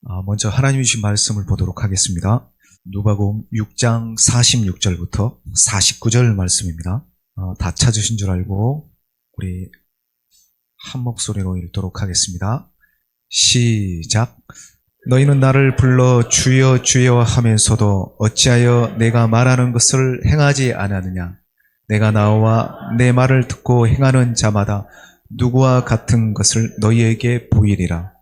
먼저 하나님이 주신 말씀을 보도록 하겠습니다. 누가복음 6장 46절부터 49절 말씀입니다. 다 찾으신 줄 알고 우리 한 목소리로 읽도록 하겠습니다. 시작. 너희는 나를 불러 주여 주여 하면서도 어찌하여 내가 말하는 것을 행하지 않았느냐. 내가 나와 내 말을 듣고 행하는 자마다 누구와 같은 것을 너희에게 보이리라.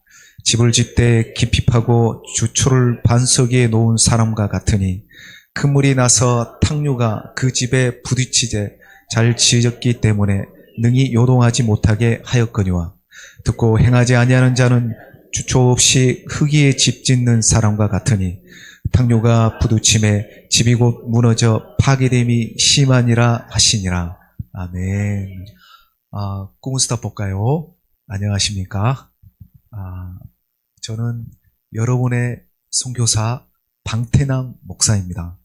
집을 짓되 깊이 파고 주초를 반석 위에 놓은 사람과 같으니 큰 물이 나서 탕류가 그 집에 부딪히되 잘 지어졌기 때문에 능히 요동하지 못하게 하였거니와, 듣고 행하지 아니하는 자는 주초 없이 흙 위에 집 짓는 사람과 같으니 탕류가 부딪힘에 집이 곧 무너져 파괴됨이 심하니라 하시니라. 아멘. 꿈스타 볼까요? 안녕하십니까? 저는 여러분의 선교사 방태남 목사입니다.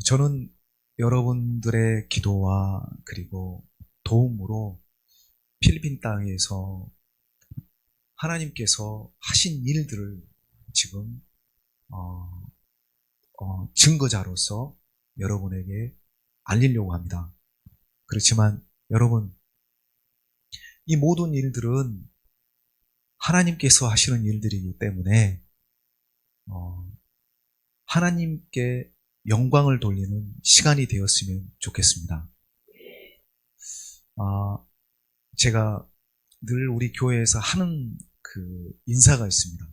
저는 여러분들의 기도와 그리고 도움으로 필리핀 땅에서 하나님께서 하신 일들을 지금 증거자로서 여러분에게 알리려고 합니다. 그렇지만 여러분, 이 모든 일들은 하나님께서 하시는 일들이기 때문에 하나님께 영광을 돌리는 시간이 되었으면 좋겠습니다. 제가 늘 우리 교회에서 하는 그 인사가 있습니다.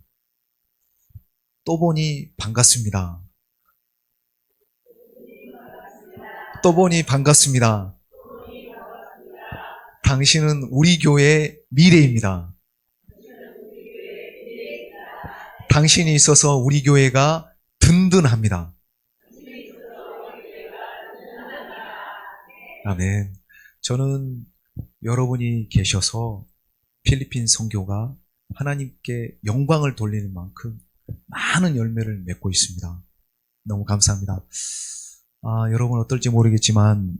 또 보니 반갑습니다. 또 보니 반갑습니다. 당신은 우리 교회의 미래입니다. 당신이 있어서 우리 교회가 든든합니다. 아멘. 저는 여러분이 계셔서 필리핀 선교가 하나님께 영광을 돌리는 만큼 많은 열매를 맺고 있습니다. 너무 감사합니다. 여러분 어떨지 모르겠지만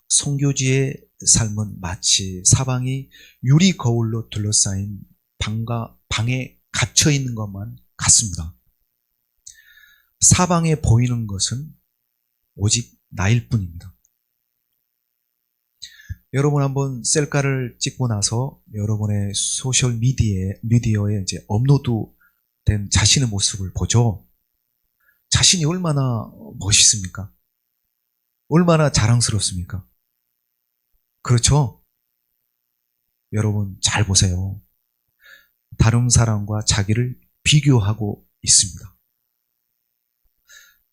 선교지의 삶은 마치 사방이 유리 거울로 둘러싸인 방에 갇혀 있는 것만 같습니다. 사방에 보이는 것은 오직 나일 뿐입니다. 여러분 한번 셀카를 찍고 나서 여러분의 소셜 미디어에 이제 업로드된 자신의 모습을 보죠. 자신이 얼마나 멋있습니까? 얼마나 자랑스럽습니까? 그렇죠? 여러분 잘 보세요. 다른 사람과 자기를 비교하고 있습니다.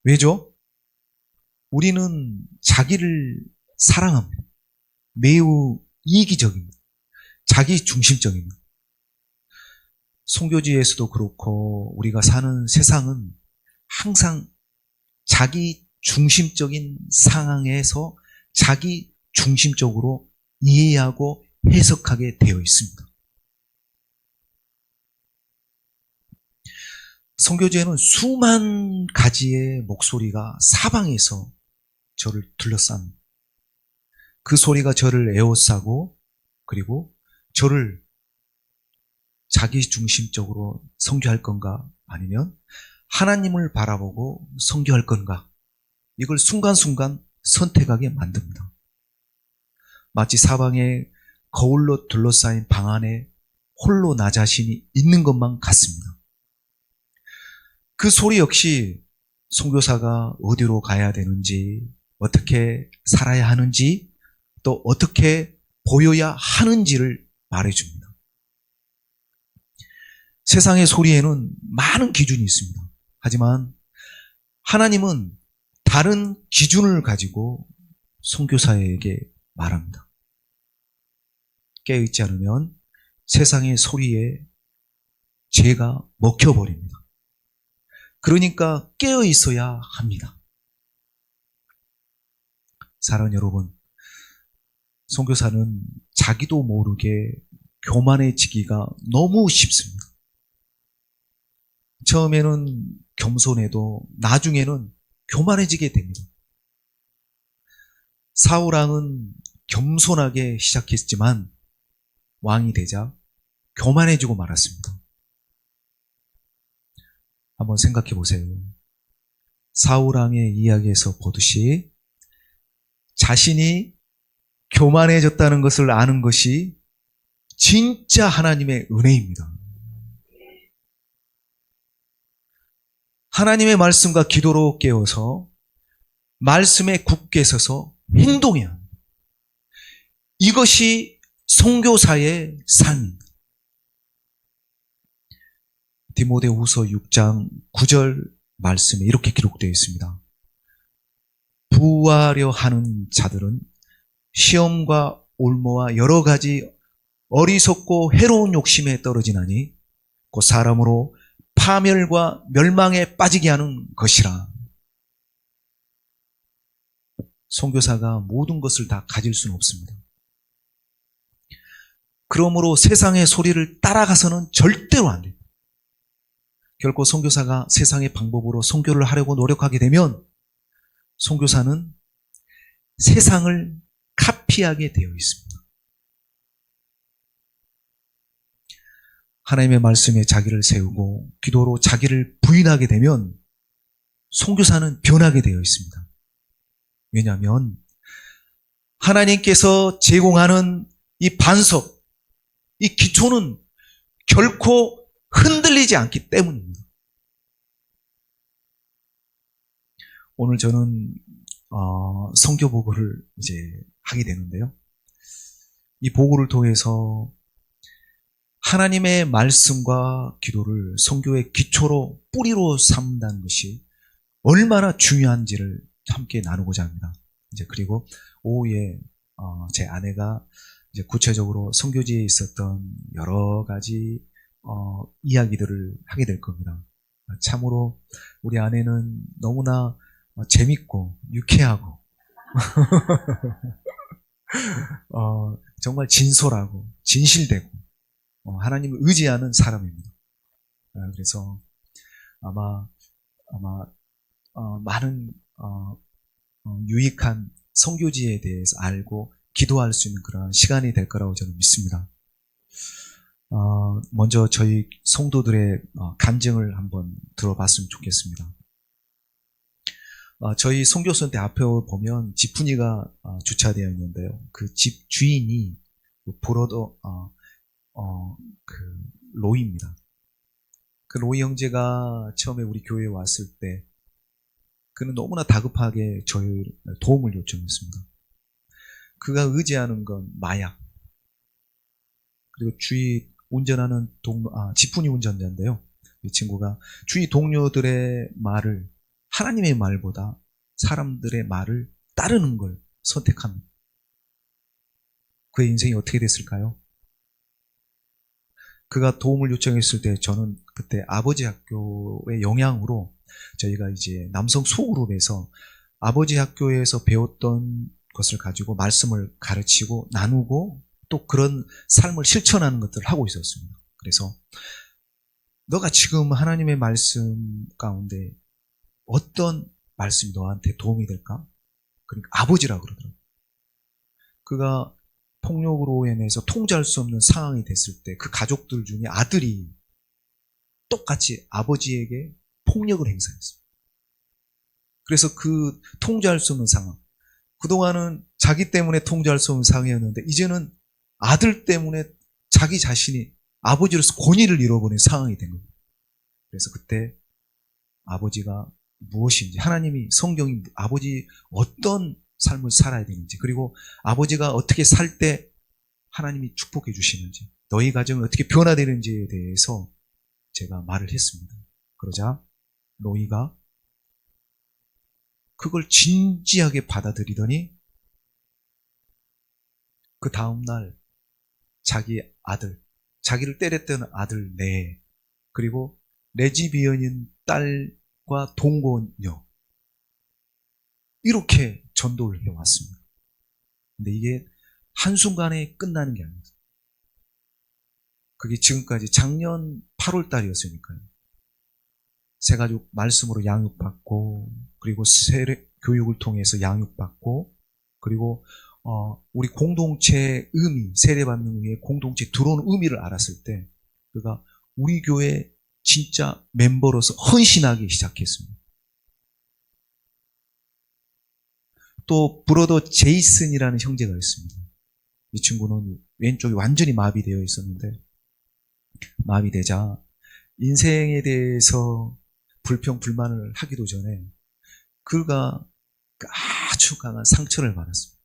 왜죠? 우리는 자기를 사랑합니다. 매우 이기적입니다. 자기 중심적입니다. 선교지에서도 그렇고 우리가 사는 세상은 항상 자기 중심적인 상황에서 자기 중심적으로 이해하고 해석하게 되어 있습니다. 선교지에는 수만 가지의 목소리가 사방에서 저를 둘러쌉니다. 그 소리가 저를 에워싸고 그리고 저를 자기 중심적으로 선교할 건가 아니면 하나님을 바라보고 선교할 건가, 이걸 순간순간 선택하게 만듭니다. 마치 사방에 거울로 둘러싸인 방 안에 홀로 나 자신이 있는 것만 같습니다. 그 소리 역시 선교사가 어디로 가야 되는지, 어떻게 살아야 하는지, 또 어떻게 보여야 하는지를 말해줍니다. 세상의 소리에는 많은 기준이 있습니다. 하지만 하나님은 다른 기준을 가지고 선교사에게 말합니다. 깨어있지 않으면 세상의 소리에 죄가 먹혀버립니다. 그러니까 깨어있어야 합니다. 사랑하는 여러분, 선교사는 자기도 모르게 교만해지기가 너무 쉽습니다. 처음에는 겸손해도 나중에는 교만해지게 됩니다. 사울왕은 겸손하게 시작했지만 왕이 되자 교만해지고 말았습니다. 한번 생각해 보세요. 사울왕의 이야기에서 보듯이 자신이 교만해졌다는 것을 아는 것이 진짜 하나님의 은혜입니다. 하나님의 말씀과 기도로 깨어서 말씀에 굳게 서서 행동해야 합니다. 이것이 선교사의 삶입니다. 디모데후서 6장 9절 말씀에 이렇게 기록되어 있습니다. 부하려 하는 자들은 시험과 올무와 여러 가지 어리석고 해로운 욕심에 떨어지나니 그 사람으로 파멸과 멸망에 빠지게 하는 것이라. 선교사가 모든 것을 다 가질 수는 없습니다. 그러므로 세상의 소리를 따라가서는 절대로 안 돼요. 결코 선교사가 세상의 방법으로 선교를 하려고 노력하게 되면 선교사는 세상을 카피하게 되어 있습니다. 하나님의 말씀에 자기를 세우고 기도로 자기를 부인하게 되면 선교사는 변하게 되어 있습니다. 왜냐하면 하나님께서 제공하는 이 반석, 이 기초는 결코 흔들리지 않기 때문입니다. 오늘 저는 선교 보고를 이제 하게 되는데요. 이 보고를 통해서 하나님의 말씀과 기도를 선교의 기초로 뿌리로 삼는다는 것이 얼마나 중요한지를 함께 나누고자 합니다. 이제 그리고 오후에 제 아내가 이제 구체적으로 선교지에 있었던 여러 가지 이야기들을 하게 될 겁니다. 참으로 우리 아내는 너무나 재밌고 유쾌하고 정말 진솔하고 진실되고 하나님을 의지하는 사람입니다. 그래서 아마 많은 유익한 선교지에 대해서 알고 기도할 수 있는 그런 시간이 될 거라고 저는 믿습니다. 먼저 저희 성도들의 간증을 한번 들어봤으면 좋겠습니다. 저희 선교센터 앞에 보면 지푸니가 주차되어 있는데요. 그 집 주인이 브로더 그 로이입니다. 그 로이 형제가 처음에 우리 교회에 왔을 때 그는 너무나 다급하게 저희 도움을 요청했습니다. 그가 의지하는 건 마약, 그리고 주위 운전하는 지푸니 운전자인데요. 이 친구가 주위 동료들의 말을 하나님의 말보다 사람들의 말을 따르는 걸 선택합니다. 그의 인생이 어떻게 됐을까요? 그가 도움을 요청했을 때 저는 그때 아버지 학교의 영향으로 저희가 이제 남성 소그룹에서 아버지 학교에서 배웠던 것을 가지고 말씀을 가르치고 나누고 또 그런 삶을 실천하는 것들을 하고 있었습니다. 그래서 너가 지금 하나님의 말씀 가운데 어떤 말씀이 너한테 도움이 될까? 그러니까 아버지라 그러더라고요. 그가 폭력으로 인해서 통제할 수 없는 상황이 됐을 때 그 가족들 중에 아들이 똑같이 아버지에게 폭력을 행사했어요. 그래서 그 통제할 수 없는 상황, 그동안은 자기 때문에 통제할 수 없는 상황이었는데 이제는 아들 때문에 자기 자신이 아버지로서 권위를 잃어버린 상황이 된 겁니다. 그래서 그때 아버지가 무엇인지, 하나님이, 성경이 아버지 어떤 삶을 살아야 되는지, 그리고 아버지가 어떻게 살 때 하나님이 축복해 주시는지, 너희 가정이 어떻게 변화되는지에 대해서 제가 말을 했습니다. 그러자 로이가 그걸 진지하게 받아들이더니 그 다음날 자기 아들, 자기를 때렸던 아들 네, 그리고 레즈비언인 딸과 동거녀, 이렇게 전도를 해왔습니다. 근데 이게 한순간에 끝나는 게 아닙니다. 그게 지금까지 작년 8월 달이었으니까요. 새가족 말씀으로 양육받고, 그리고 세례 교육을 통해서 양육받고, 그리고 우리 공동체의 의미, 세례받는 의미의 공동체 들어오는 의미를 알았을 때 그가 우리 교회 진짜 멤버로서 헌신하기 시작했습니다. 또 브로더 제이슨이라는 형제가 있습니다. 이 친구는 왼쪽이 완전히 마비되어 있었는데 마비되자 인생에 대해서 불평불만을 하기도 전에 그가 아주 강한 상처를 받았습니다.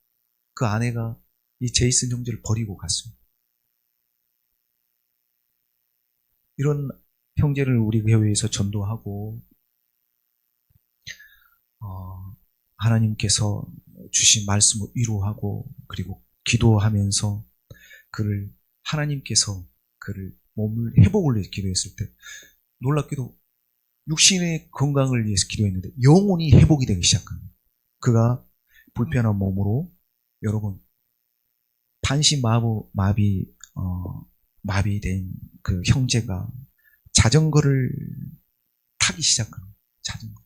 그 아내가 이 제이슨 형제를 버리고 갔습니다. 이런 형제를 우리 교회에서 전도하고 하나님께서 주신 말씀을 위로하고 그리고 기도하면서 하나님께서 그를 몸을 회복을 위해서 기도했을 때 놀랍게도 육신의 건강을 위해서 기도했는데 영혼이 회복이 되기 시작합니다. 그가 불편한 몸으로 여러분 반신 마비된 그 형제가 자전거를 타기 시작합니다. 자전거.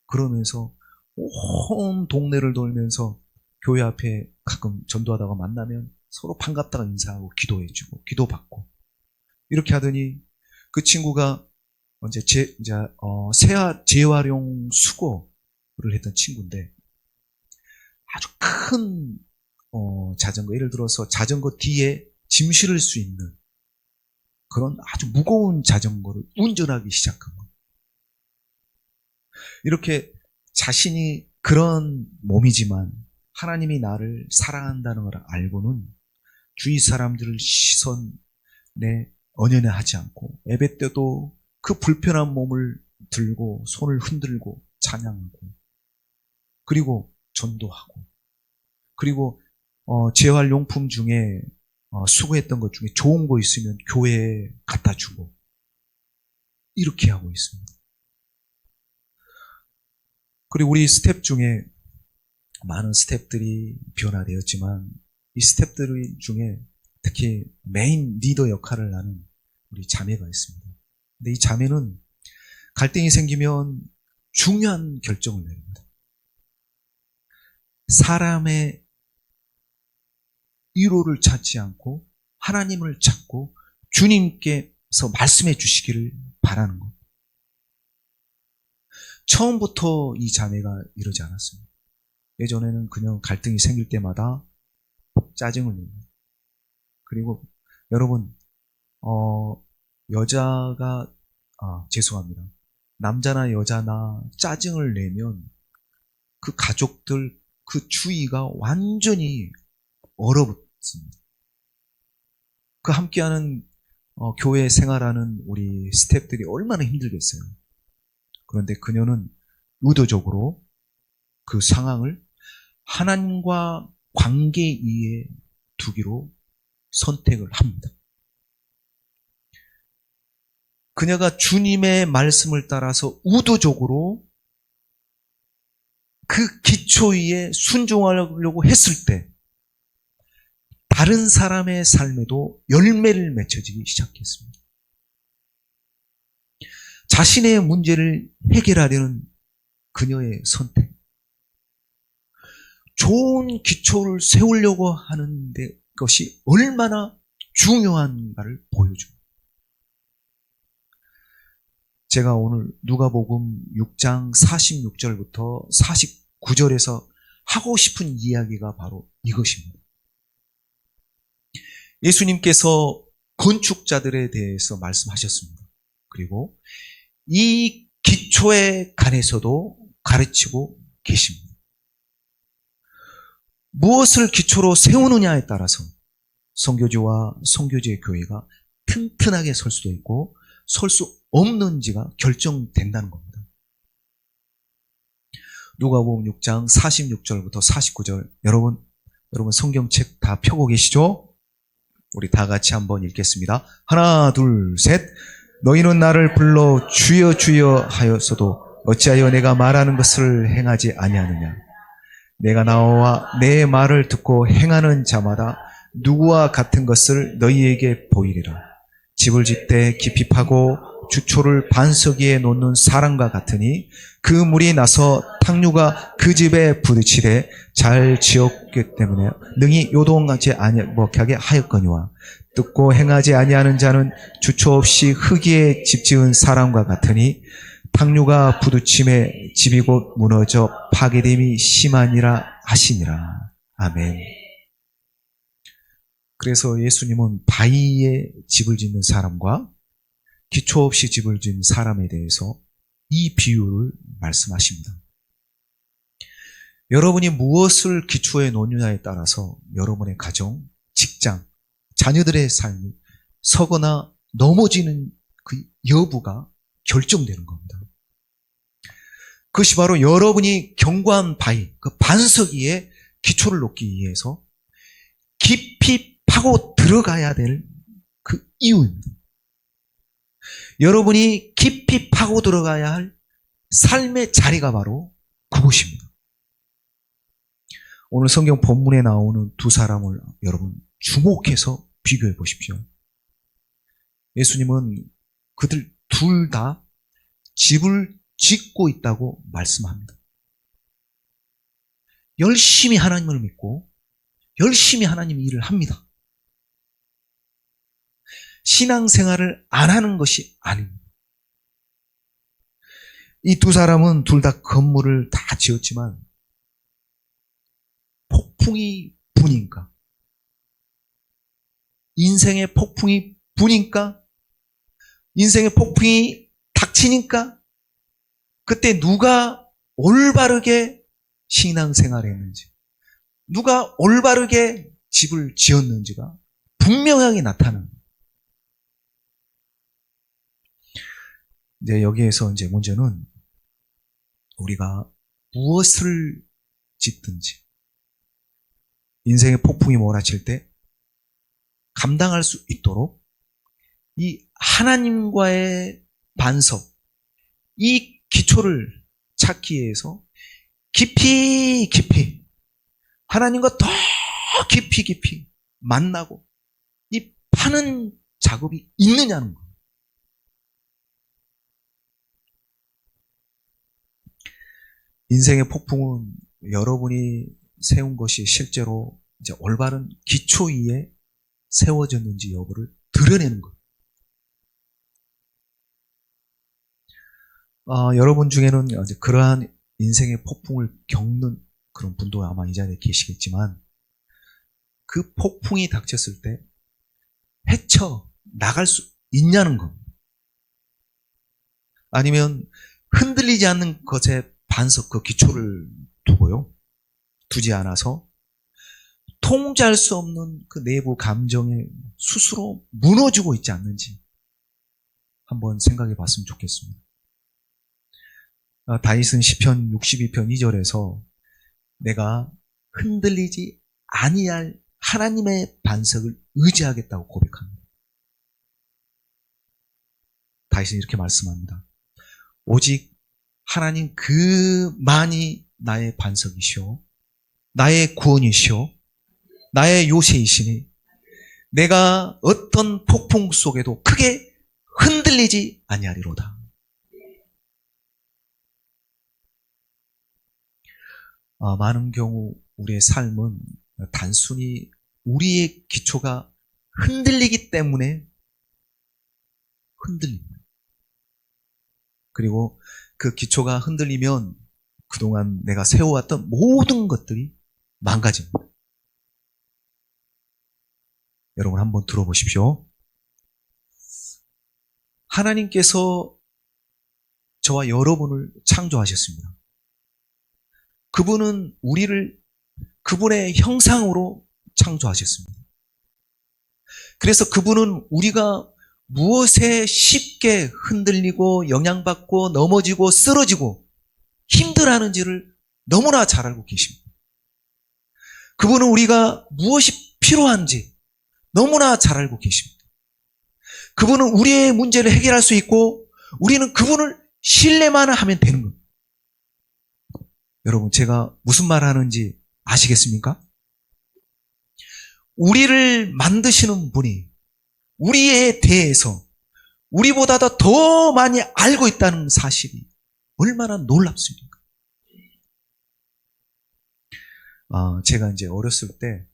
그러면서 온 동네를 돌면서 교회 앞에 가끔 전도하다가 만나면 서로 반갑다가 인사하고 기도해주고 기도받고 이렇게 하더니 그 친구가 이제 재활용 수거를 했던 친구인데 아주 큰 자전거, 예를 들어서 자전거 뒤에 짐 실을 수 있는 그런 아주 무거운 자전거를 운전하기 시작한 거예요. 이렇게 자신이 그런 몸이지만 하나님이 나를 사랑한다는 걸 알고는 주위 사람들을 시선에 언연해하지 않고 예배 때도 그 불편한 몸을 들고 손을 흔들고 찬양하고 그리고 전도하고 그리고 재활용품 중에 수거했던 것 중에 좋은 거 있으면 교회에 갖다 주고 이렇게 하고 있습니다. 그리고 우리 스텝 중에 많은 스텝들이 변화되었지만 이 스텝들 중에 특히 메인 리더 역할을 하는 우리 자매가 있습니다. 근데 이 자매는 갈등이 생기면 중요한 결정을 내립니다. 사람의 위로를 찾지 않고 하나님을 찾고 주님께서 말씀해 주시기를 바라는 것. 처음부터 이 자매가 이러지 않았습니다. 예전에는 그냥 갈등이 생길 때마다 짜증을 내요. 그리고 여러분 죄송합니다. 남자나 여자나 짜증을 내면 그 가족들 그 주위가 완전히 얼어붙습니다. 그 함께하는 교회 생활하는 우리 스태프들이 얼마나 힘들겠어요. 그런데 그녀는 의도적으로 그 상황을 하나님과 관계 위에 두기로 선택을 합니다. 그녀가 주님의 말씀을 따라서 의도적으로 그 기초 위에 순종하려고 했을 때 다른 사람의 삶에도 열매를 맺혀지기 시작했습니다. 자신의 문제를 해결하려는 그녀의 선택. 좋은 기초를 세우려고 하는 것이 얼마나 중요한가를 보여줍니다. 제가 오늘 누가복음 6장 46절부터 49절에서 하고 싶은 이야기가 바로 이것입니다. 예수님께서 건축자들에 대해서 말씀하셨습니다. 그리고 이 기초에 관해서도 가르치고 계십니다. 무엇을 기초로 세우느냐에 따라서 선교지와 선교지의 교회가 튼튼하게 설 수도 있고 설 수 없는지가 결정된다는 겁니다. 누가복음 6장 46절부터 49절 여러분 성경책 다 펴고 계시죠? 우리 다 같이 한번 읽겠습니다. 하나 둘 셋. 너희는 나를 불러 주여 주여 하였어도 어찌하여 내가 말하는 것을 행하지 아니하느냐. 내가 나와 내 말을 듣고 행하는 자마다 누구와 같은 것을 너희에게 보이리라. 집을 짓되 깊이 파고 주초를 반석 위에 놓는 사람과 같으니 그 물이 나서 탕류가 그 집에 부딪히되 잘 지었기 때문에 능히 요동하지 못하게 하였거니와 듣고 행하지 아니하는 자는 주초 없이 흙 위에 집 지은 사람과 같으니 탕류가 부딪힘에 집이 곧 무너져 파괴됨이 심하니라 하시니라. 아멘. 그래서 예수님은 바위에 집을 짓는 사람과 기초 없이 집을 지은 사람에 대해서 이 비유를 말씀하십니다. 여러분이 무엇을 기초에 놓느냐에 따라서 여러분의 가정, 직장, 자녀들의 삶이 서거나 넘어지는 그 여부가 결정되는 겁니다. 그것이 바로 여러분이 견고한 바위, 그 반석 위에 기초를 놓기 위해서 깊이 파고 들어가야 될 그 이유입니다. 여러분이 깊이 파고 들어가야 할 삶의 자리가 바로 그곳입니다. 오늘 성경 본문에 나오는 두 사람을 여러분 주목해서 비교해 보십시오. 예수님은 그들 둘 다 집을 짓고 있다고 말씀합니다. 열심히 하나님을 믿고 열심히 하나님 일을 합니다. 신앙생활을 안 하는 것이 아닙니다. 이 두 사람은 둘 다 건물을 다 지었지만 폭풍이 부니까, 인생의 폭풍이 부니까, 인생의 폭풍이 닥치니까 그때 누가 올바르게 신앙생활을 했는지, 누가 올바르게 집을 지었는지가 분명하게 나타납니다. 이제 여기에서 이제 문제는 우리가 무엇을 짓든지 인생의 폭풍이 몰아칠 때 감당할 수 있도록 이 하나님과의 반석, 이 기초를 찾기 위해서 깊이 하나님과 더 깊이 만나고 이 파는 작업이 있느냐는 거예요. 인생의 폭풍은 여러분이 세운 것이 실제로 이제 올바른 기초 위에 세워졌는지 여부를 드러내는 거예요. 여러분 중에는 이제 그러한 인생의 폭풍을 겪는 그런 분도 아마 이 자리에 계시겠지만 그 폭풍이 닥쳤을 때 헤쳐 나갈 수 있냐는 겁니다. 아니면 흔들리지 않는 것에 반석 그 기초를 두지 않아서 통제할 수 없는 그 내부 감정에 스스로 무너지고 있지 않는지 한번 생각해 봤으면 좋겠습니다. 다윗은 시편 62편 2절에서 내가 흔들리지 아니할 하나님의 반석을 의지하겠다고 고백합니다. 다윗은 이렇게 말씀합니다. 오직 하나님 그만이 나의 반석이시오, 나의 구원이시오, 나의 요새이시니 내가 어떤 폭풍 속에도 크게 흔들리지 아니하리로다. 많은 경우 우리의 삶은 단순히 우리의 기초가 흔들리기 때문에 흔들립니다. 그리고 그 기초가 흔들리면 그동안 내가 세워왔던 모든 것들이 망가집니다. 여러분 한번 들어보십시오. 하나님께서 저와 여러분을 창조하셨습니다. 그분은 우리를 그분의 형상으로 창조하셨습니다. 그래서 그분은 우리가 무엇에 쉽게 흔들리고 영향받고 넘어지고 쓰러지고 힘들어하는지를 너무나 잘 알고 계십니다. 그분은 우리가 무엇이 필요한지 너무나 잘 알고 계십니다. 그분은 우리의 문제를 해결할 수 있고 우리는 그분을 신뢰만 하면 되는 겁니다. 여러분, 제가 무슨 말 하는지 아시겠습니까? 우리를 만드시는 분이 우리에 대해서 우리보다 더 많이 알고 있다는 사실이 얼마나 놀랍습니까? 제가 이제 어렸을 때,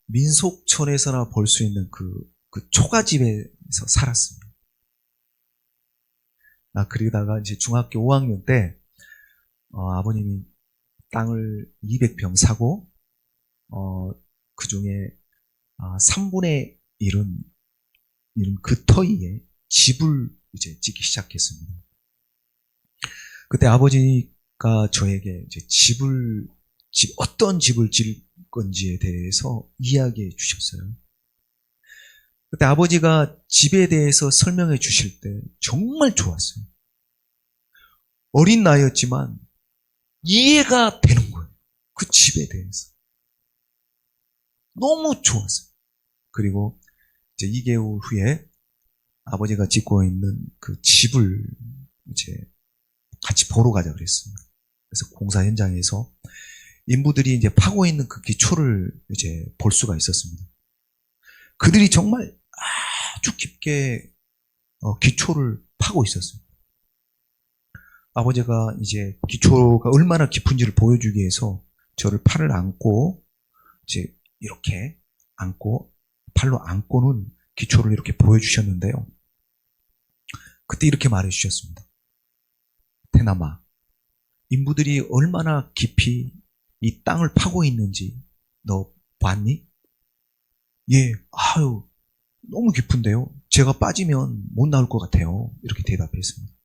민속촌에서나 볼 수 있는 그 초가집에서 살았습니다. 그러다가 이제 중학교 5학년 때, 아버님이 땅을 200평 사고, 그 중에 3분의 1은 그 터위에 집을 이제 짓기 시작했습니다. 그때 아버지가 저에게 이제 어떤 집을 지을 건지에 대해서 이야기해 주셨어요. 그때 아버지가 집에 대해서 설명해 주실 때 정말 좋았어요. 어린 나이였지만 이해가 되는 거예요. 그 집에 대해서. 너무 좋았어요. 그리고 이제 2개월 후에 아버지가 짓고 있는 그 집을 이제 같이 보러 가자 그랬습니다. 그래서 공사 현장에서 인부들이 이제 파고 있는 그 기초를 이제 볼 수가 있었습니다. 그들이 정말 아주 깊게 기초를 파고 있었습니다. 아버지가 이제 기초가 얼마나 깊은지를 보여주기 위해서 저를 팔을 안고 이제 이렇게 안고 팔로 안고는 기초를 이렇게 보여주셨는데요. 그때 이렇게 말해 주셨습니다. 태남아, 인부들이 얼마나 깊이 이 땅을 파고 있는지 너 봤니? 예, 너무 깊은데요. 제가 빠지면 못 나올 것 같아요. 이렇게 대답했습니다.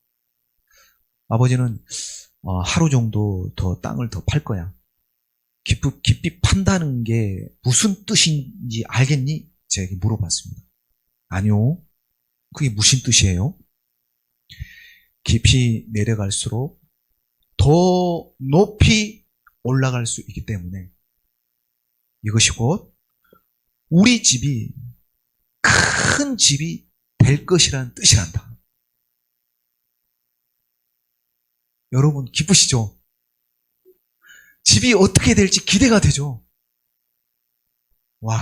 아버지는 하루 정도 더 땅을 더 팔 거야. 깊이 판다는 게 무슨 뜻인지 알겠니? 제가 물어봤습니다. 아니요. 그게 무슨 뜻이에요? 깊이 내려갈수록 더 높이 올라갈 수 있기 때문에 이것이 곧 우리 집이 큰 집이 될 것이라는 뜻이란다. 여러분 기쁘시죠? 집이 어떻게 될지 기대가 되죠? 와,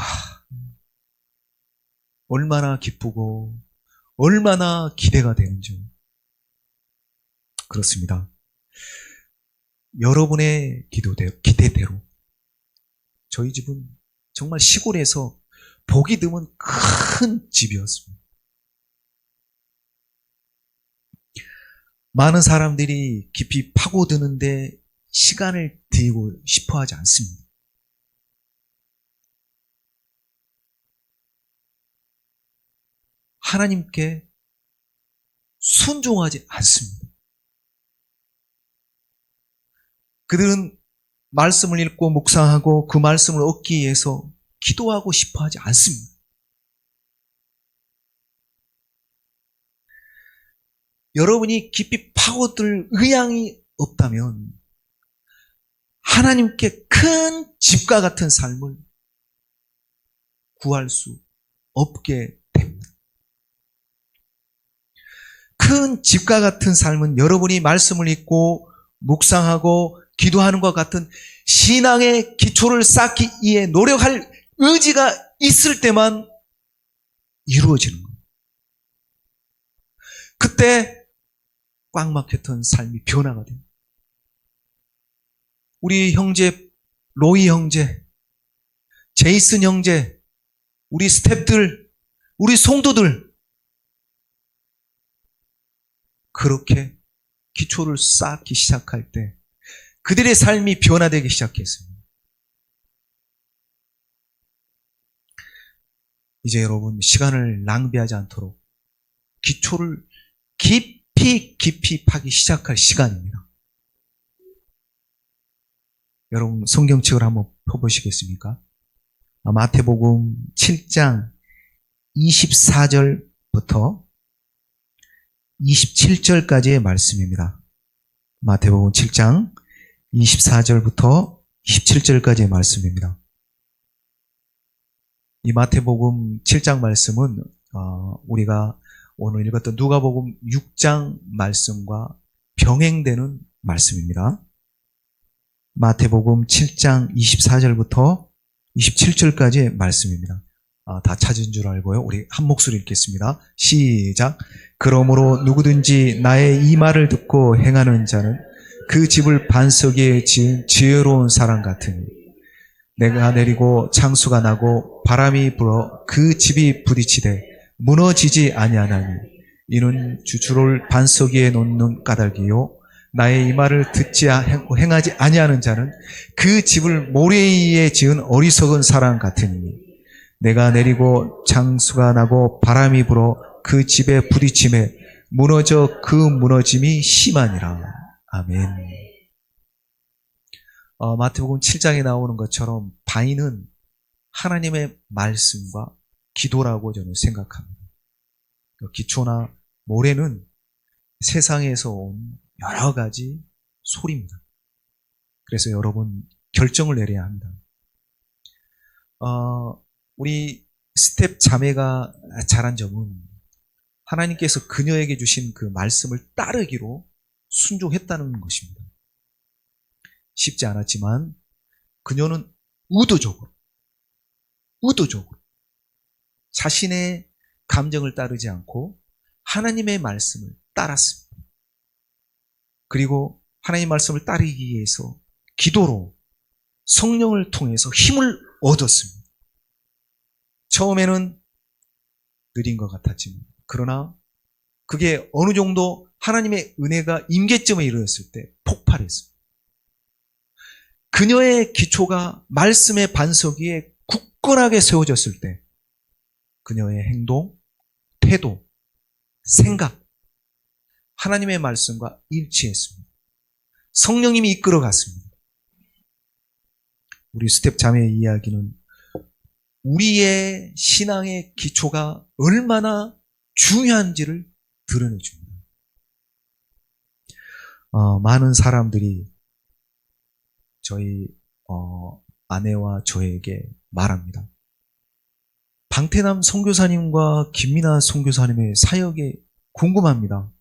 얼마나 기쁘고 얼마나 기대가 되는지. 그렇습니다. 여러분의 기대대로 저희 집은 정말 시골에서 보기 드문 큰 집이었습니다. 많은 사람들이 깊이 파고드는데 시간을 들이고 싶어 하지 않습니다. 하나님께 순종하지 않습니다. 그들은 말씀을 읽고 묵상하고 그 말씀을 얻기 위해서 기도하고 싶어 하지 않습니다. 여러분이 깊이 파고들 의향이 없다면 하나님께 큰 집과 같은 삶을 구할 수 없게 됩니다. 큰 집과 같은 삶은 여러분이 말씀을 읽고 묵상하고 기도하는 것 같은 신앙의 기초를 쌓기 위해 노력할 의지가 있을 때만 이루어지는 거예요. 그때 꽉 막혔던 삶이 변화가 됩니다. 우리 형제, 로이 형제, 제이슨 형제, 우리 스태프들, 우리 성도들 그렇게 기초를 쌓기 시작할 때 그들의 삶이 변화되기 시작했습니다. 이제 여러분 시간을 낭비하지 않도록 기초를 깊이 파기 시작할 시간입니다. 여러분 성경책을 한번 펴보시겠습니까? 마태복음 7장 24절부터 27절까지의 말씀입니다. 마태복음 7장 24절부터 27절까지의 말씀입니다. 이 마태복음 7장 말씀은 우리가 오늘 읽었던 누가복음 6장 말씀과 병행되는 말씀입니다. 마태복음 7장 24절부터 27절까지의 말씀입니다. 다 찾은 줄 알고요. 우리 한 목소리 읽겠습니다. 시작. 그러므로 누구든지 나의 이 말을 듣고 행하는 자는 그 집을 반석 위에 지은 지혜로운 사람 같으니 내가 내리고 창수가 나고 바람이 불어 그 집이 부딪히되 무너지지 아니하나니 이는 주추를 반석 위에 놓는 까닭이요 나의 이 말을 듣지 행하지 아니하는 자는 그 집을 모래 위에 지은 어리석은 사람 같으니 내가 내리고 창수가 나고 바람이 불어 그 집에 부딪힘에 무너져 그 무너짐이 심하니라. 아멘. 마태복음 7장에 나오는 것처럼 바위는 하나님의 말씀과 기도라고 저는 생각합니다. 기초나 모래는 세상에서 온 여러 가지 소리입니다. 그래서 여러분 결정을 내려야 합니다. 우리 스텝 자매가 잘한 점은 하나님께서 그녀에게 주신 그 말씀을 따르기로 순종했다는 것입니다. 쉽지 않았지만 그녀는 의도적으로 자신의 감정을 따르지 않고 하나님의 말씀을 따랐습니다. 그리고 하나님의 말씀을 따르기 위해서 기도로 성령을 통해서 힘을 얻었습니다. 처음에는 느린 것 같았지만 그러나 그게 어느 정도 하나님의 은혜가 임계점에 이르렀을 때 폭발했습니다. 그녀의 기초가 말씀의 반석 위에 굳건하게 세워졌을 때 그녀의 행동, 태도, 생각 하나님의 말씀과 일치했습니다. 성령님이 이끌어갔습니다. 우리 스텝 자매의 이야기는 우리의 신앙의 기초가 얼마나 중요한지를 드러내줍니다. 많은 사람들이 저희 아내와 저에게 말합니다. 방태남 선교사님과 김민아 선교사님의 사역이 궁금합니다.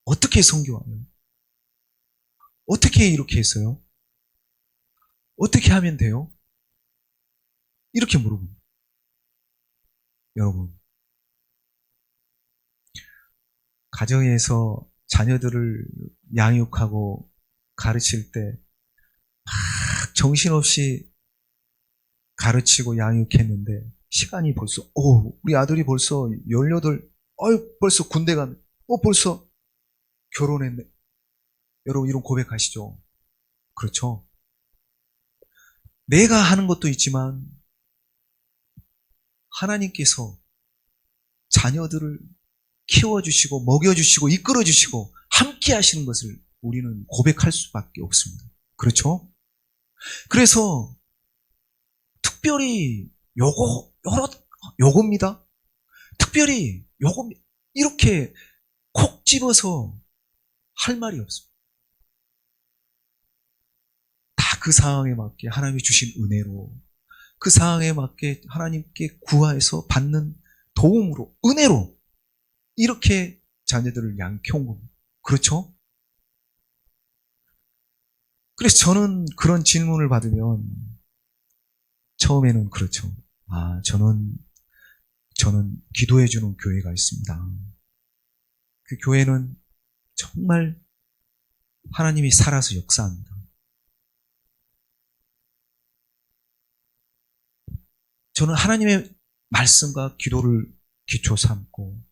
어떻게 선교하요? 어떻게 이렇게 했어요? 어떻게 하면 돼요? 이렇게 물어봅니다. 여러분, 가정에서 자녀들을 양육하고 가르칠 때 막 정신없이 가르치고 양육했는데 시간이 벌써 우리 아들이 벌써 18, 벌써 군대 갔네. 벌써 결혼했네. 여러분 이런 고백하시죠? 그렇죠? 내가 하는 것도 있지만 하나님께서 자녀들을 키워주시고 먹여주시고 이끌어주시고 함께 하시는 것을 우리는 고백할 수밖에 없습니다. 그렇죠? 그래서 특별히 요겁니다. 특별히 요거 이렇게 콕 집어서 할 말이 없습니다. 다 그 상황에 맞게 하나님이 주신 은혜로 그 상황에 맞게 하나님께 구하여서 받는 도움으로 은혜로 이렇게 자녀들을 양켜온 겁니다. 그렇죠? 그래서 저는 그런 질문을 받으면 처음에는 그렇죠. 저는 기도해주는 교회가 있습니다. 그 교회는 정말 하나님이 살아서 역사합니다. 저는 하나님의 말씀과 기도를 기초 삼고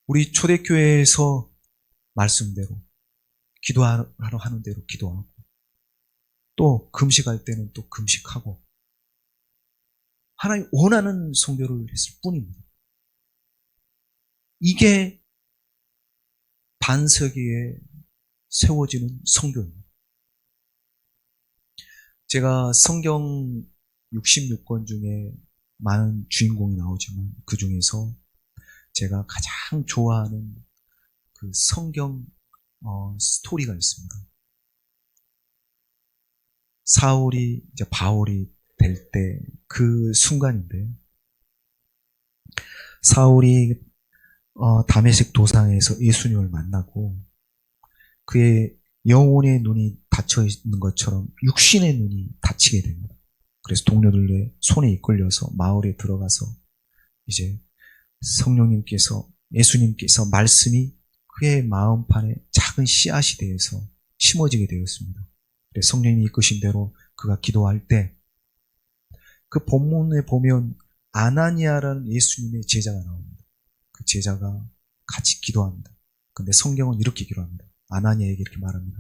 우리 초대교회에서 말씀대로 기도하러 하는 대로 기도하고 또 금식할 때는 또 금식하고 하나님 원하는 선교를 했을 뿐입니다. 이게 반석 위에 세워지는 선교입니다. 제가 성경 66권 중에 많은 주인공이 나오지만 그 중에서 제가 가장 좋아하는 그 성경 스토리가 있습니다. 사울이 이제 바울이 될 때 그 순간인데 사울이 다메섹 도상에서 예수님을 만나고 그의 영혼의 눈이 닫혀 있는 것처럼 육신의 눈이 닫히게 됩니다. 그래서 동료들의 손에 이끌려서 마을에 들어가서 이제 성령님께서, 예수님께서 말씀이 그의 마음판에 작은 씨앗이 되어서 심어지게 되었습니다. 그래서 성령님이 이끄신 대로 그가 기도할 때 그 본문에 보면 아나니아라는 예수님의 제자가 나옵니다. 그 제자가 같이 기도합니다. 근데 성경은 이렇게 기도합니다. 아나니아에게 이렇게 말합니다.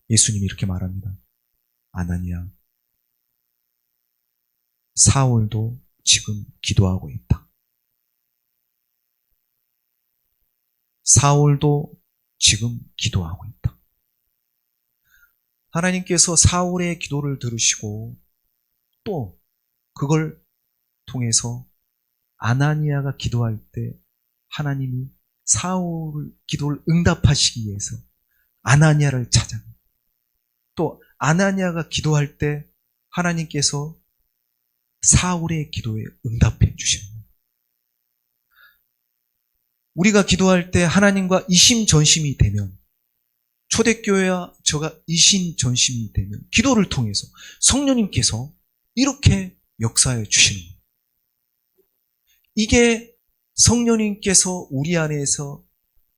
예수님이 이렇게 말합니다. 아나니아, 사울도 지금 기도하고 있다. 사울도 지금 기도하고 있다. 하나님께서 사울의 기도를 들으시고 또 그걸 통해서 아나니아가 기도할 때 하나님이 사울 기도를 응답하시기 위해서 아나니아를 찾아, 또 아나니아가 기도할 때 하나님께서 사울의 기도에 응답해 주시는 거예요. 우리가 기도할 때 하나님과 이심전심이 되면, 초대교회와 저가 이심전심이 되면 기도를 통해서 성령님께서 이렇게 역사해 주시는 거예요. 이게 성령님께서 우리 안에서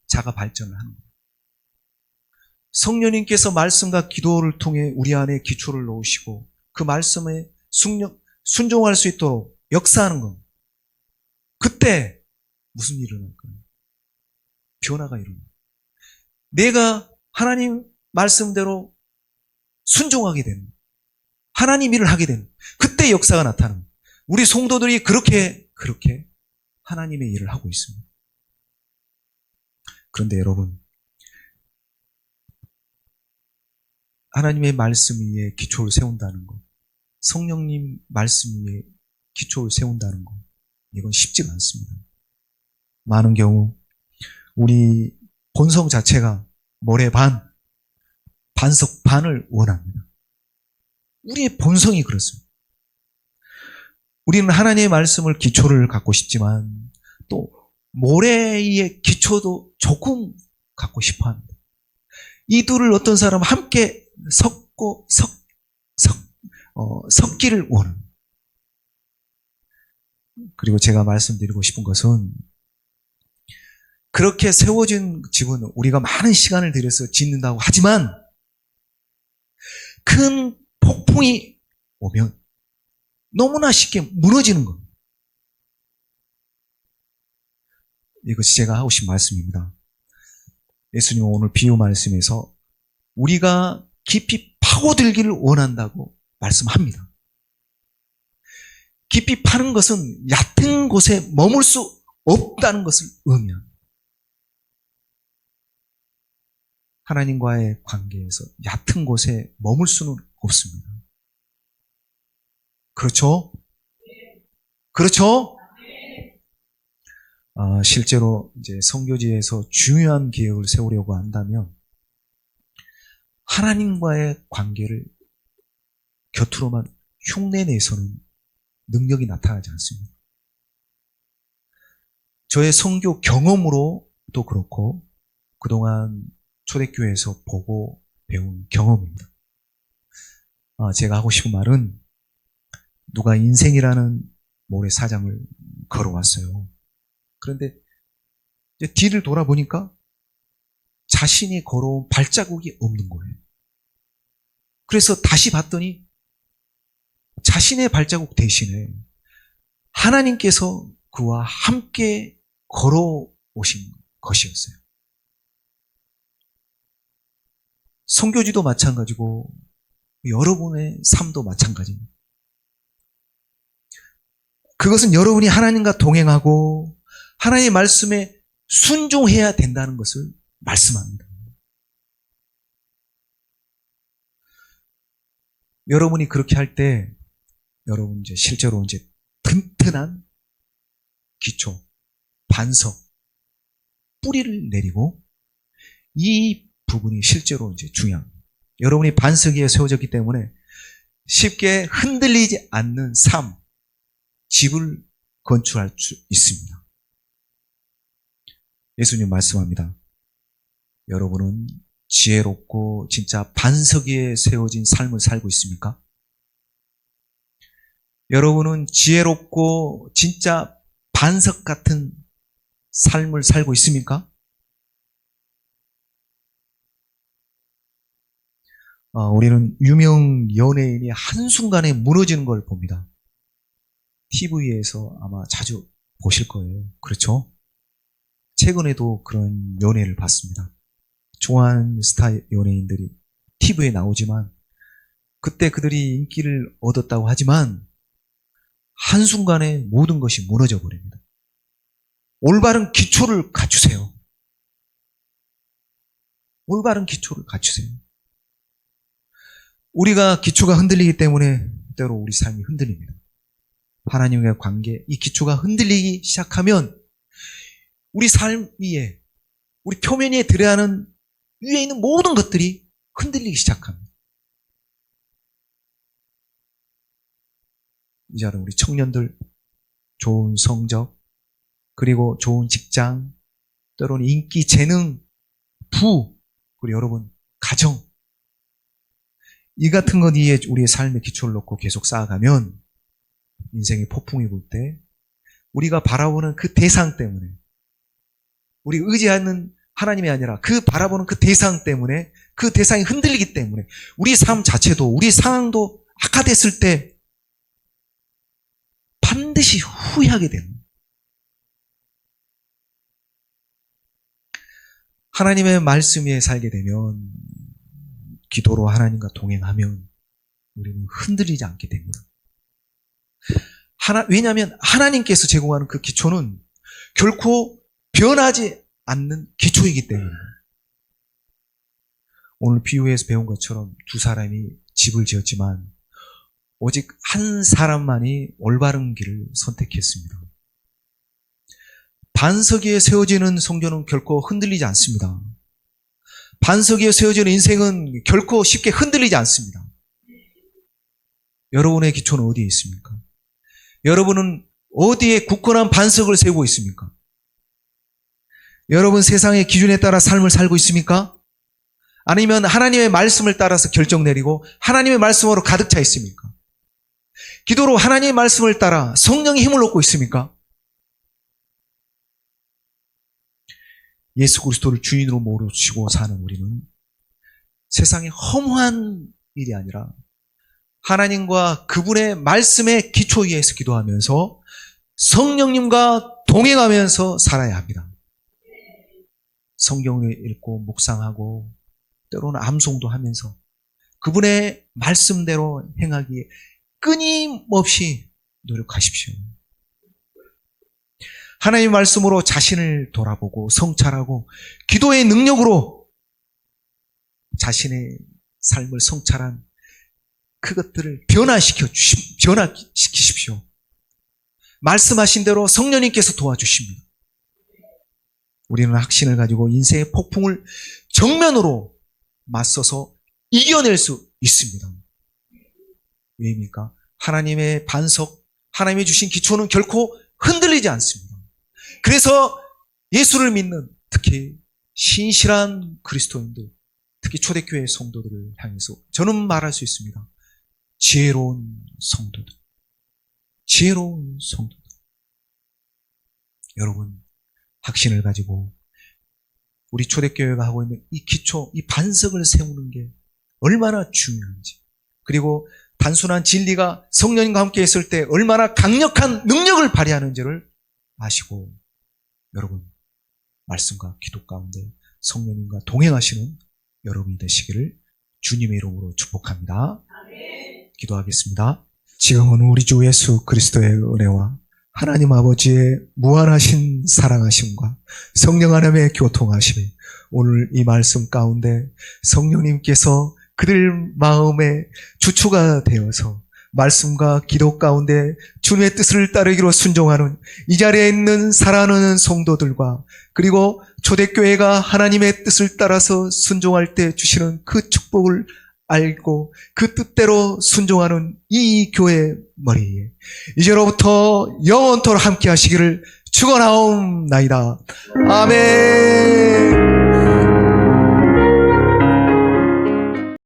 자가 발전을 하는 거예요. 성령님께서 말씀과 기도를 통해 우리 안에 기초를 놓으시고 그 말씀에 순종할 수 있도록 역사하는 겁니다. 그때 무슨 일이 일어날까요? 변화가 일어납니다. 내가 하나님 말씀대로 순종하게 되는, 하나님 일을 하게 되는, 그때 역사가 나타나는 거예요. 우리 성도들이 그렇게 하나님의 일을 하고 있습니다. 그런데 여러분, 하나님의 말씀 위에 기초를 세운다는 것, 성령님 말씀 위에 기초를 세운다는 것, 이건 쉽지가 않습니다. 많은 경우 우리 본성 자체가 모래 반, 반석 반을 원합니다. 우리의 본성이 그렇습니다. 우리는 하나님의 말씀을 기초를 갖고 싶지만 또 모래의 기초도 조금 갖고 싶어 합니다. 이 둘을 어떤 사람은 함께 섞기를 원합니다. 그리고 제가 말씀드리고 싶은 것은, 그렇게 세워진 집은 우리가 많은 시간을 들여서 짓는다고 하지만 큰 폭풍이 오면 너무나 쉽게 무너지는 겁니다. 이것이 제가 하고 싶은 말씀입니다. 예수님은 오늘 비유 말씀에서 우리가 깊이 파고들기를 원한다고 말씀합니다. 깊이 파는 것은 얕은 곳에 머물 수 없다는 것을 의미합니다. 하나님과의 관계에서 얕은 곳에 머물 수는 없습니다. 그렇죠? 그렇죠? 실제로 이제 선교지에서 중요한 계획을 세우려고 한다면 하나님과의 관계를 곁으로만 흉내내서는 능력이 나타나지 않습니다. 저의 선교 경험으로도 그렇고 그동안 초대교회에서 보고 배운 경험입니다. 제가 하고 싶은 말은, 누가 인생이라는 모래사장을 걸어왔어요. 그런데 이제 뒤를 돌아보니까 자신이 걸어온 발자국이 없는 거예요. 그래서 다시 봤더니 자신의 발자국 대신에 하나님께서 그와 함께 걸어오신 것이었어요. 선교지도 마찬가지고 여러분의 삶도 마찬가지입니다. 그것은 여러분이 하나님과 동행하고 하나님의 말씀에 순종해야 된다는 것을 말씀합니다. 여러분이 그렇게 할 때 여러분 이제 실제로 이제 튼튼한 기초, 반석, 뿌리를 내리고, 이 부분이 실제로 이제 중요합니다. 여러분이 반석 위에 세워졌기 때문에 쉽게 흔들리지 않는 삶, 집을 건축할 수 있습니다. 예수님 말씀합니다. 여러분은 지혜롭고 진짜 반석 위에 세워진 삶을 살고 있습니까? 여러분은 지혜롭고 진짜 반석 같은 삶을 살고 있습니까? 우리는 유명 연예인이 한순간에 무너지는 걸 봅니다. TV에서 아마 자주 보실 거예요. 그렇죠? 최근에도 그런 연예를 봤습니다. 좋아하는 스타 연예인들이 TV에 나오지만 그때 그들이 인기를 얻었다고 하지만 한순간에 모든 것이 무너져 버립니다. 올바른 기초를 갖추세요. 올바른 기초를 갖추세요. 우리가 기초가 흔들리기 때문에 때로 우리 삶이 흔들립니다. 하나님과의 관계, 이 기초가 흔들리기 시작하면 우리 삶 위에, 우리 표면 위에 들어야 하는 위에 있는 모든 것들이 흔들리기 시작합니다. 이 자는 우리 청년들 좋은 성적, 그리고 좋은 직장, 때로는 인기, 재능, 부, 그리고 여러분 가정, 이 같은 것 위에 우리의 삶의 기초를 놓고 계속 쌓아가면 인생의 폭풍이 불 때 우리가 바라보는 그 대상 때문에, 우리 의지하는 하나님이 아니라 그 바라보는 그 대상 때문에, 그 대상이 흔들리기 때문에 우리 삶 자체도, 우리 상황도 악화됐을 때 반드시 후회하게 됩니다. 하나님의 말씀 위에 살게 되면, 기도로 하나님과 동행하면 우리는 흔들리지 않게 됩니다. 왜냐하면 하나님께서 제공하는 그 기초는 결코 변하지 않는 기초이기 때문입니다. 오늘 비유에서 배운 것처럼 두 사람이 집을 지었지만 오직 한 사람만이 올바른 길을 선택했습니다. 반석 위에 세워지는 성전은 결코 흔들리지 않습니다. 반석 위에 세워지는 인생은 결코 쉽게 흔들리지 않습니다. 여러분의 기초는 어디에 있습니까? 여러분은 어디에 굳건한 반석을 세우고 있습니까? 여러분 세상의 기준에 따라 삶을 살고 있습니까? 아니면 하나님의 말씀을 따라서 결정 내리고 하나님의 말씀으로 가득 차 있습니까? 기도로 하나님의 말씀을 따라 성령의 힘을 얻고 있습니까? 예수 그리스도를 주인으로 모시고 사는 우리는 세상의 허무한 일이 아니라 하나님과 그분의 말씀의 기초 위에서 기도하면서 성령님과 동행하면서 살아야 합니다. 성경을 읽고 묵상하고 때로는 암송도 하면서 그분의 말씀대로 행하기에 끊임없이 노력하십시오. 하나님의 말씀으로 자신을 돌아보고 성찰하고 기도의 능력으로 자신의 삶을 성찰한 그것들을 변화시키십시오. 말씀하신 대로 성령님께서 도와주십니다. 우리는 확신을 가지고 인생의 폭풍을 정면으로 맞서서 이겨낼 수 있습니다. 왜입니까? 하나님의 반석, 하나님이 주신 기초는 결코 흔들리지 않습니다. 그래서 예수를 믿는 특히 신실한 그리스도인들, 특히 초대교회 성도들을 향해서 저는 말할 수 있습니다. 지혜로운 성도들, 지혜로운 성도들. 여러분, 확신을 가지고 우리 초대교회가 하고 있는 이 기초, 이 반석을 세우는 게 얼마나 중요한지, 그리고 단순한 진리가 성령님과 함께 있을 때 얼마나 강력한 능력을 발휘하는지를 아시고 여러분 말씀과 기도 가운데 성령님과 동행하시는 여러분이 되시기를 주님의 이름으로 축복합니다. 기도하겠습니다. 지금은 우리 주 예수 그리스도의 은혜와 하나님 아버지의 무한하신 사랑하심과 성령 하나님의 교통하심이 오늘 이 말씀 가운데 성령님께서 그들 마음에 주초가 되어서 말씀과 기도 가운데 주님의 뜻을 따르기로 순종하는 이 자리에 있는 사랑하는 성도들과 그리고 초대교회가 하나님의 뜻을 따라서 순종할 때 주시는 그 축복을 알고 그 뜻대로 순종하는 이 교회 머리에 이제로부터 영원토록 함께 하시기를 축원하옵나이다. 아멘.